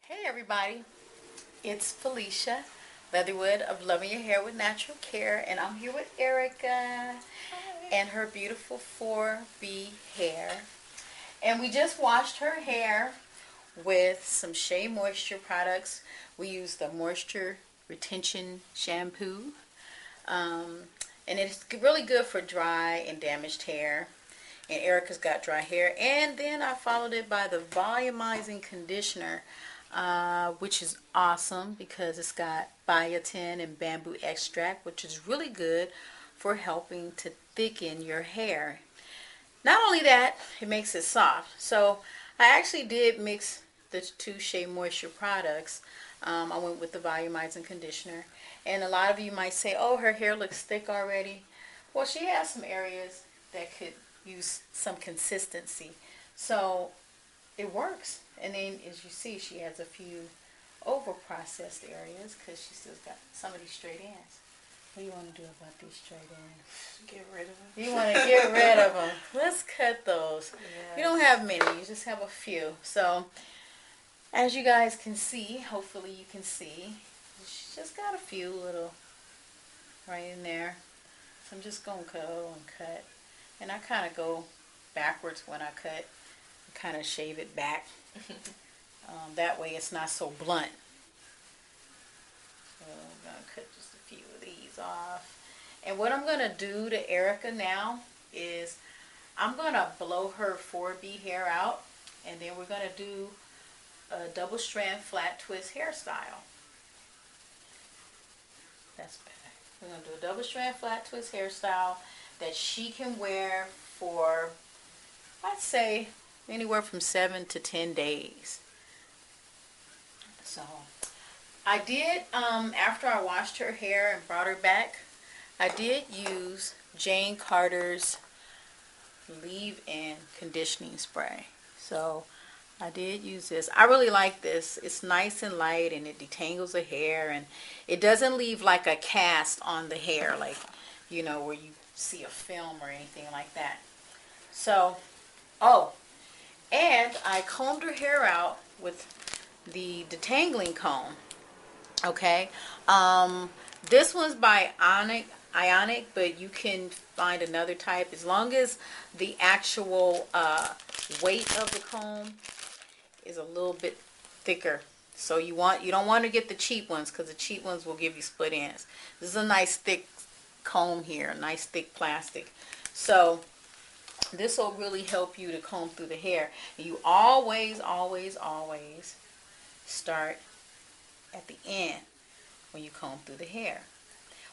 Hey everybody, it's Felicia Leatherwood of Loving Your Hair with Natural Care, and I'm here with Erica and her beautiful 4B hair. And we just washed her hair with some Shea Moisture products. We used the Moisture Retention Shampoo, um, and it's really good for dry and damaged hair. And Erica's got dry hair. And then I followed it by the volumizing conditioner, which is awesome because it's got biotin and bamboo extract, which is really good for helping to thicken your hair. Not only that, it makes it soft. So I actually did mix the two Shea Moisture products. I went with the volumizing conditioner. And a lot of you might say, oh, her hair looks thick already. Well, she has some areas that could use some consistency. So it works. And then as you see, she has a few over processed areas because she still got some of these straight ends. What do you want to do about these straight ends? Get rid of them. You want to get rid of them. Let's cut those. Yes. You don't have many, you just have a few. So as you guys can see, hopefully you can see, she's just got a few little right in there. So I'm just going to go and cut. And I kind of go backwards when I cut. Kind of shave it back. That way it's not so blunt. So I'm going to cut just a few of these off. And what I'm going to do to Erica now is I'm going to blow her 4B hair out. And then we're going to do a double strand flat twist hairstyle. That's better. We're going to do a double strand flat twist hairstyle that she can wear for, I'd say, anywhere from 7 to 10 days. So I did, after I washed her hair and brought her back, I did use Jane Carter's leave-in conditioning spray. So I did use this. I really like this. It's nice and light and it detangles the hair and it doesn't leave like a cast on the hair, like, you know, where you see a film or anything like that. So, and I combed her hair out with the detangling comb. Okay. This one's by Ionic, but you can find another type as long as the actual weight of the comb is a little bit thicker. So you don't want to get the cheap ones because the cheap ones will give you split ends. This is a nice thick comb here, nice thick plastic. So this will really help you to comb through the hair. And you always start at the end when you comb through the hair.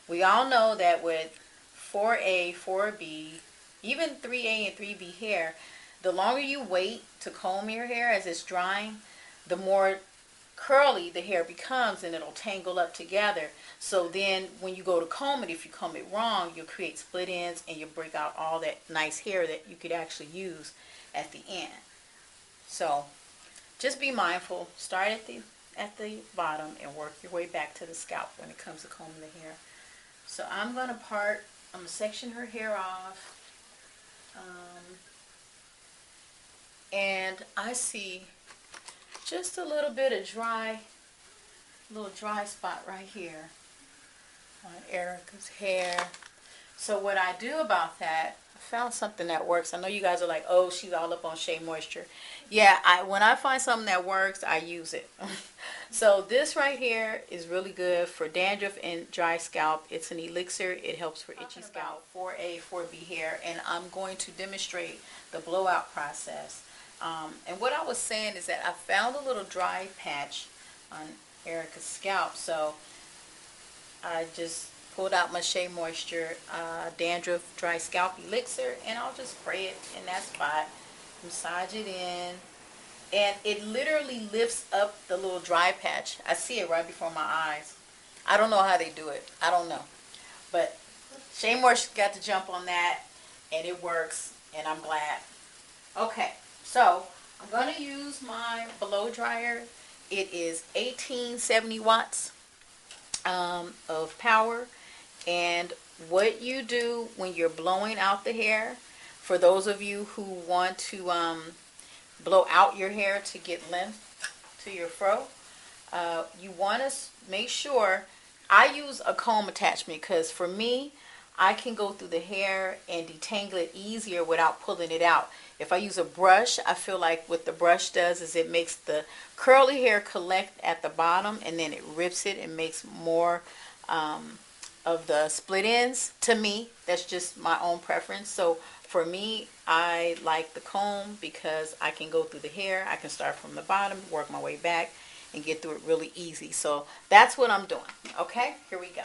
We all know that with 4A, 4B, even 3A and 3B hair, the longer you wait to comb your hair as it's drying, the more curly the hair becomes and it'll tangle up together. So then when you go to comb it, if you comb it wrong, you'll create split ends and you'll break out all that nice hair that you could actually use at the end. So just be mindful. Start at the bottom and work your way back to the scalp when it comes to combing the hair. So I'm going to section her hair off. And I see just a little bit of dry spot right here on Erica's hair. So what I do about that, I found something that works. I know you guys are like, oh, she's all up on Shea Moisture. Yeah, when I find something that works, I use it. So this right here is really good for dandruff and dry scalp. It's an elixir. It helps for itchy scalp. 4A, 4B hair, and I'm going to demonstrate the blowout process. And what I was saying is that I found a little dry patch on Erica's scalp, so I just pulled out my Shea Moisture dandruff dry scalp elixir, and I'll just spray it in that spot, massage it in, and it literally lifts up the little dry patch. I see it right before my eyes. I don't know how they do it. I don't know. But Shea Moisture got to jump on that, and it works, and I'm glad. Okay. So I'm going to use my blow dryer. It is 1870 watts of power. And what you do when you're blowing out the hair, for those of you who want to blow out your hair to get length to your fro, you want to make sure. I use a comb attachment because for me, I can go through the hair and detangle it easier without pulling it out. If I use a brush, I feel like what the brush does is it makes the curly hair collect at the bottom, and then it rips it and makes more of the split ends. To me, that's just my own preference. So for me, I like the comb because I can go through the hair. I can start from the bottom, work my way back, and get through it really easy. So that's what I'm doing. Okay, here we go.